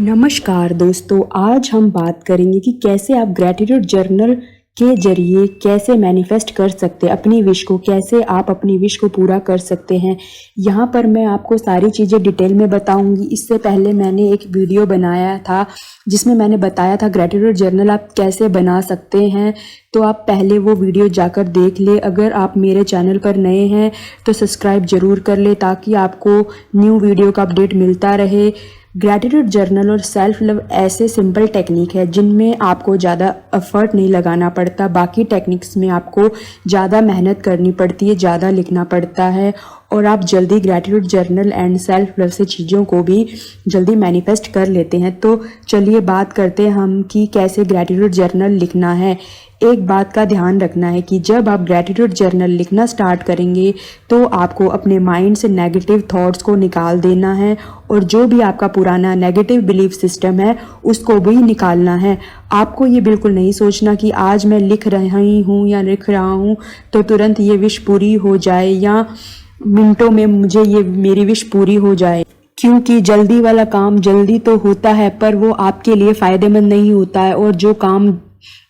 नमस्कार दोस्तों, आज हम बात करेंगे कि कैसे आप ग्रैटिट्यूड जर्नल के जरिए कैसे मैनिफेस्ट कर सकते हैं अपनी विश को, कैसे आप अपनी विश को पूरा कर सकते हैं। यहाँ पर मैं आपको सारी चीज़ें डिटेल में बताऊंगी। इससे पहले मैंने एक वीडियो बनाया था जिसमें मैंने बताया था ग्रैटिट्यूड जर्नल आप कैसे बना सकते हैं, तो आप पहले वो वीडियो जाकर देख ले। अगर आप मेरे चैनल पर नए हैं तो सब्सक्राइब ज़रूर कर ले ताकि आपको न्यू वीडियो का अपडेट मिलता रहे। ग्रैटिट्यूड जर्नल और सेल्फ लव ऐसे सिंपल टेक्निक है जिनमें आपको ज़्यादा एफर्ट नहीं लगाना पड़ता। बाकी टेक्निक्स में आपको ज़्यादा मेहनत करनी पड़ती है, ज़्यादा लिखना पड़ता है और आप जल्दी gratitude journal and self love से चीज़ों को भी जल्दी मैनिफेस्ट कर लेते हैं। तो चलिए बात करते हैं हम कि कैसे ग्रैटिट्यूड जर्नल लिखना है। एक बात का ध्यान रखना है कि जब आप ग्रैटिट्यूड जर्नल लिखना स्टार्ट करेंगे तो आपको अपने माइंड से नेगेटिव थॉट्स को निकाल देना है और जो भी आपका पुराना नेगेटिव बिलीफ सिस्टम है उसको भी निकालना है। आपको ये बिल्कुल नहीं सोचना कि आज मैं लिख रही हूँ या लिख रहा हूँ तो तुरंत ये विश पूरी हो जाए या मिनटों में मुझे ये मेरी विश पूरी हो जाए, क्योंकि जल्दी वाला काम जल्दी तो होता है पर वो आपके लिए फ़ायदेमंद नहीं होता है। और जो काम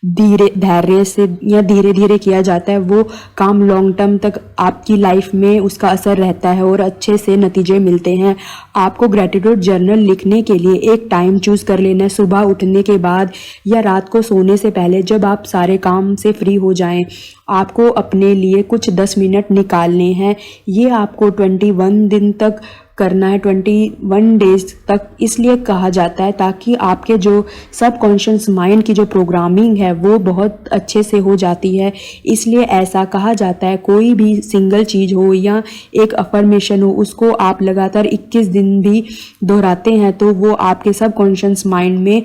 धैर्य से या धीरे धीरे किया जाता है वो काम लॉन्ग टर्म तक आपकी लाइफ में उसका असर रहता है और अच्छे से नतीजे मिलते हैं। आपको ग्रैटिट्यूड जर्नल लिखने के लिए एक टाइम चूज़ कर लेना है, सुबह उठने के बाद या रात को सोने से पहले जब आप सारे काम से फ्री हो जाएं। आपको अपने लिए कुछ 10 मिनट निकालने हैं। ये आपको 21 दिन तक करना है, 21 डेज तक इसलिए कहा जाता है ताकि आपके जो सबकॉन्शियस माइंड की जो प्रोग्रामिंग है वो बहुत अच्छे से हो जाती है। इसलिए ऐसा कहा जाता है कोई भी सिंगल चीज़ हो या एक अफर्मेशन हो उसको आप लगातार 21 दिन भी दोहराते हैं तो वो आपके सबकॉन्शियस माइंड में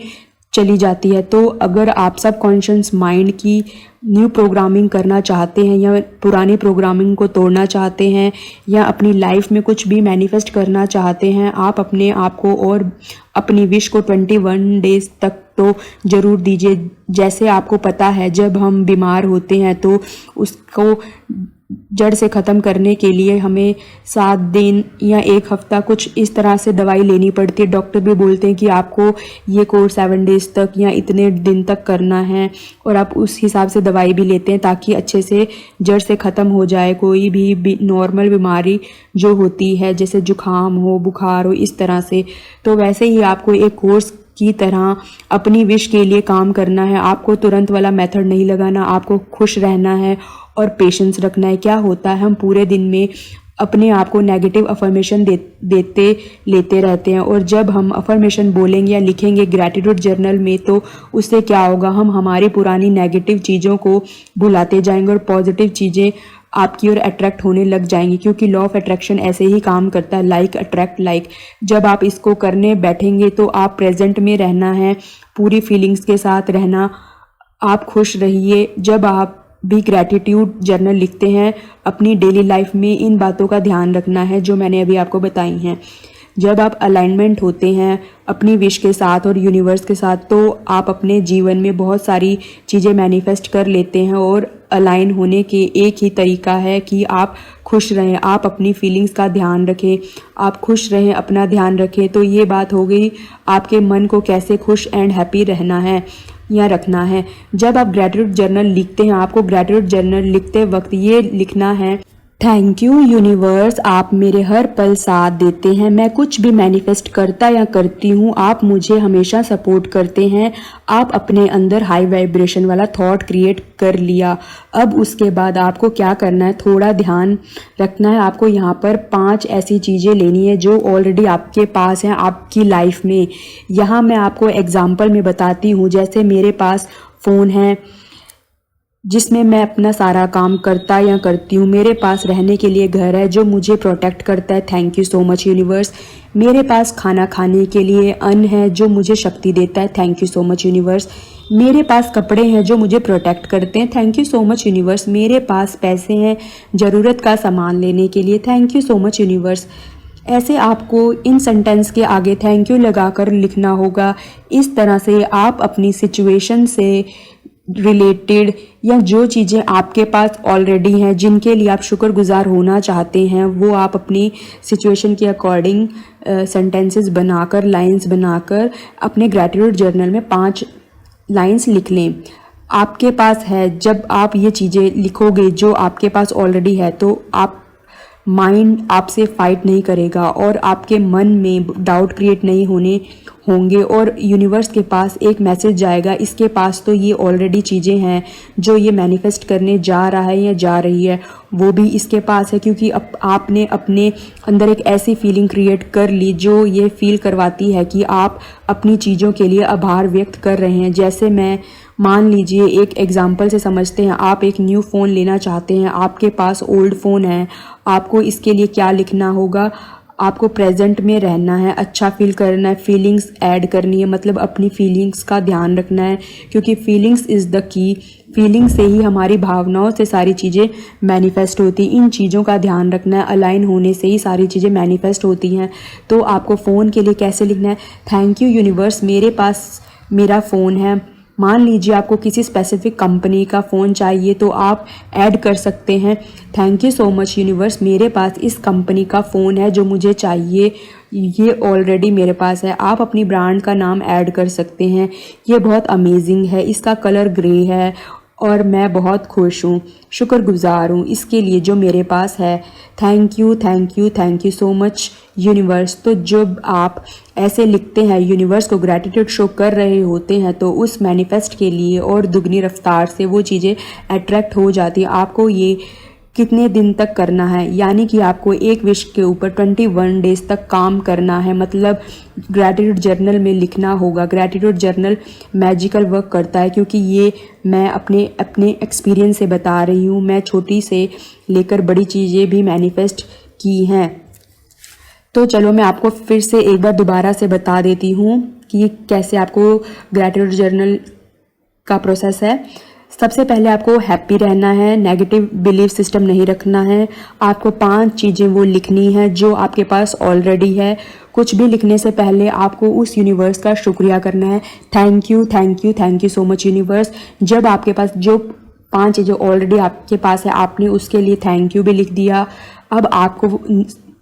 चली जाती है। तो अगर आप सबकॉन्शियस माइंड की न्यू प्रोग्रामिंग करना चाहते हैं या पुरानी प्रोग्रामिंग को तोड़ना चाहते हैं या अपनी लाइफ में कुछ भी मैनिफेस्ट करना चाहते हैं, आप अपने आप को और अपनी विश को 21 डेज तक तो ज़रूर दीजिए। जैसे आपको पता है जब हम बीमार होते हैं तो उसको जड़ से ख़त्म करने के लिए हमें 7 दिन या 1 हफ्ता कुछ इस तरह से दवाई लेनी पड़ती है। डॉक्टर भी बोलते हैं कि आपको ये कोर्स 7 डेज तक या इतने दिन तक करना है और आप उस हिसाब से दवाई भी लेते हैं ताकि अच्छे से जड़ से ख़त्म हो जाए कोई भी नॉर्मल बीमारी जो होती है, जैसे जुकाम हो, बुखार हो, इस तरह से। तो वैसे ही आपको एक कोर्स की तरह अपनी विश के लिए काम करना है। आपको तुरंत वाला मेथड नहीं लगाना, आपको खुश रहना है और पेशेंस रखना है। क्या होता है हम पूरे दिन में अपने आप को नेगेटिव अफर्मेशन देते लेते रहते हैं और जब हम अफर्मेशन बोलेंगे या लिखेंगे ग्रैटिट्यूड जर्नल में तो उससे क्या होगा, हम हमारी पुरानी नेगेटिव चीज़ों को भुलाते जाएंगे और पॉजिटिव चीज़ें आपकी ओर अट्रैक्ट होने लग जाएंगी, क्योंकि लॉ ऑफ अट्रैक्शन ऐसे ही काम करता है, लाइक अट्रैक्ट लाइक। जब आप इसको करने बैठेंगे तो आप प्रेजेंट में रहना है, पूरी फीलिंग्स के साथ रहना, आप खुश रहिए। जब आप भी ग्रैटिट्यूड जर्नल लिखते हैं अपनी डेली लाइफ में इन बातों का ध्यान रखना है जो मैंने अभी आपको बताई हैं। जब आप अलाइनमेंट होते हैं अपनी विश के साथ और यूनिवर्स के साथ तो आप अपने जीवन में बहुत सारी चीज़ें मैनिफेस्ट कर लेते हैं। और अलाइन होने के एक ही तरीका है कि आप खुश रहें, आप अपनी फीलिंग्स का ध्यान रखें, आप खुश रहें, अपना ध्यान रखें। तो ये बात हो गई आपके मन को कैसे खुश एंड हैप्पी रहना है या रखना है। जब आप ग्रैटिट्यूड जर्नल लिखते हैं आपको ग्रैटिट्यूड जर्नल लिखते वक्त ये लिखना है, थैंक यू यूनिवर्स, आप मेरे हर पल साथ देते हैं। मैं कुछ भी मैनिफेस्ट करता या करती हूँ आप मुझे हमेशा सपोर्ट करते हैं। आप अपने अंदर हाई वाइब्रेशन वाला थॉट क्रिएट कर लिया। अब उसके बाद आपको क्या करना है, थोड़ा ध्यान रखना है। आपको यहाँ पर 5 ऐसी चीज़ें लेनी है जो ऑलरेडी आपके पास हैं आपकी लाइफ में। यहाँ मैं आपको एग्जाम्पल में बताती हूँ। जैसे मेरे पास फ़ोन है जिसमें मैं अपना सारा काम करता या करती हूँ। मेरे पास रहने के लिए घर है जो मुझे प्रोटेक्ट करता है, thank you so much universe. मेरे पास खाना खाने के लिए अन्न है जो मुझे शक्ति देता है, thank you so much universe. मेरे पास कपड़े हैं जो मुझे प्रोटेक्ट करते हैं, thank you so much universe. मेरे पास पैसे हैं ज़रूरत का सामान लेने के लिए, thank you so much universe. ऐसे आपको इन सेंटेंस के आगे थैंक यू लगाकर लिखना होगा। इस तरह से आप अपनी सिचुएशन से रिलेटेड या जो चीज़ें आपके पास ऑलरेडी हैं जिनके लिए आप शुक्रगुजार होना चाहते हैं, वो आप अपनी सिचुएशन के अकॉर्डिंग सेंटेंसेस बनाकर, लाइंस बनाकर अपने ग्रैटिट्यूड जर्नल में 5 लाइंस लिख लें। आपके पास है, जब आप ये चीज़ें लिखोगे जो आपके पास ऑलरेडी है, तो आप माइंड आपसे फाइट नहीं करेगा और आपके मन में डाउट क्रिएट नहीं होंगे और यूनिवर्स के पास एक मैसेज जाएगा, इसके पास तो ये ऑलरेडी चीज़ें हैं जो ये मैनिफेस्ट करने जा रहा है या जा रही है, वो भी इसके पास है, क्योंकि अब आपने अपने अंदर एक ऐसी फीलिंग क्रिएट कर ली जो ये फील करवाती है कि आप अपनी चीज़ों के लिए आभार व्यक्त कर रहे हैं। जैसे मैं मान लीजिए एक एग्जांपल से समझते हैं, आप एक न्यू फ़ोन लेना चाहते हैं, आपके पास ओल्ड फ़ोन है, आपको इसके लिए क्या लिखना होगा, आपको प्रेजेंट में रहना है, अच्छा फील करना है, फीलिंग्स ऐड करनी है, मतलब अपनी फीलिंग्स का ध्यान रखना है, क्योंकि feelings is the key. Feeling से ही हमारी भावनाओं से सारी चीज़ें मैनिफेस्ट होती, इन चीज़ों का ध्यान रखना है, अलाइन होने से ही सारी चीज़ें मैनिफेस्ट होती हैं। तो आपको फ़ोन के लिए कैसे लिखना है, थैंक यू यूनिवर्स, मेरे पास मेरा फ़ोन है। मान लीजिए आपको किसी स्पेसिफिक कंपनी का फ़ोन चाहिए तो आप ऐड कर सकते हैं, thank you so much universe, मेरे पास इस कंपनी का फ़ोन है जो मुझे चाहिए, ये ऑलरेडी मेरे पास है। आप अपनी ब्रांड का नाम ऐड कर सकते हैं, ये बहुत अमेजिंग है, इसका कलर ग्रे है और मैं बहुत खुश हूँ, शुक्रगुजार हूँ इसके लिए जो मेरे पास है, thank you thank you thank you so much universe. तो जब आप ऐसे लिखते हैं, यूनिवर्स को ग्रैटिट्यूड शो कर रहे होते हैं, तो उस मैनिफेस्ट के लिए और दुगनी रफ्तार से वो चीज़ें अट्रैक्ट हो जाती हैं। आपको ये कितने दिन तक करना है, यानी कि आपको एक विश के ऊपर 21 डेज तक काम करना है, मतलब ग्रैटिट्यूड जर्नल में लिखना होगा। ग्रैटिट्यूड जर्नल मैजिकल वर्क करता है, क्योंकि ये मैं अपने एक्सपीरियंस से बता रही हूँ, मैं छोटी से लेकर बड़ी चीज़ें भी मैनिफेस्ट की हैं। तो चलो मैं आपको फिर से एक बार दोबारा से बता देती हूँ कि कैसे आपको ग्रैटिट्यूड जर्नल का प्रोसेस है। सबसे पहले आपको हैप्पी रहना है, नेगेटिव बिलीफ सिस्टम नहीं रखना है, आपको 5 चीज़ें वो लिखनी है जो आपके पास ऑलरेडी है। कुछ भी लिखने से पहले आपको उस यूनिवर्स का शुक्रिया करना है, thank you thank you thank you so much universe. जब आपके पास जो 5 चीज़ें ऑलरेडी आपके पास है, आपने उसके लिए थैंक यू भी लिख दिया। अब आपको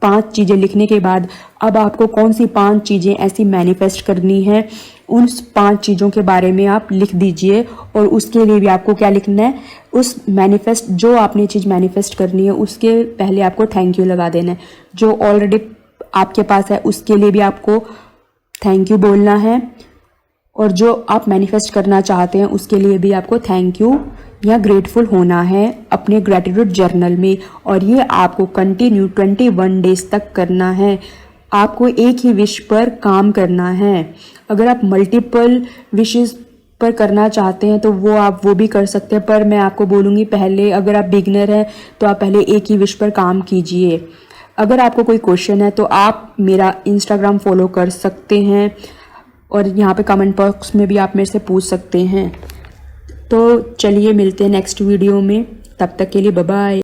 5 चीज़ें लिखने के बाद अब आपको कौन सी 5 चीज़ें ऐसी मैनिफेस्ट करनी है, उन 5 चीज़ों के बारे में आप लिख दीजिए। और उसके लिए भी आपको क्या लिखना है, उस मैनिफेस्ट जो आपने चीज़ मैनिफेस्ट करनी है उसके पहले आपको थैंक यू लगा देना है। जो ऑलरेडी आपके पास है उसके लिए भी आपको थैंक यू बोलना है, और जो आप मैनिफेस्ट करना चाहते हैं उसके लिए भी आपको थैंक यू या ग्रेटफुल होना है अपने ग्रैटिट्यूड जर्नल में। और ये आपको कंटिन्यू 21 डेज तक करना है। आपको एक ही विश पर काम करना है। अगर आप मल्टीपल विशेस पर करना चाहते हैं तो आप वो भी कर सकते हैं, पर मैं आपको बोलूँगी पहले, अगर आप बिगनर हैं तो आप पहले एक ही विश पर काम कीजिए। अगर आपको कोई क्वेश्चन है तो आप मेरा इंस्टाग्राम फॉलो कर सकते हैं और यहाँ पे कमेंट बॉक्स में भी आप मेरे से पूछ सकते हैं। तो चलिए मिलते हैं नेक्स्ट वीडियो में, तब तक के लिए बाय बाय।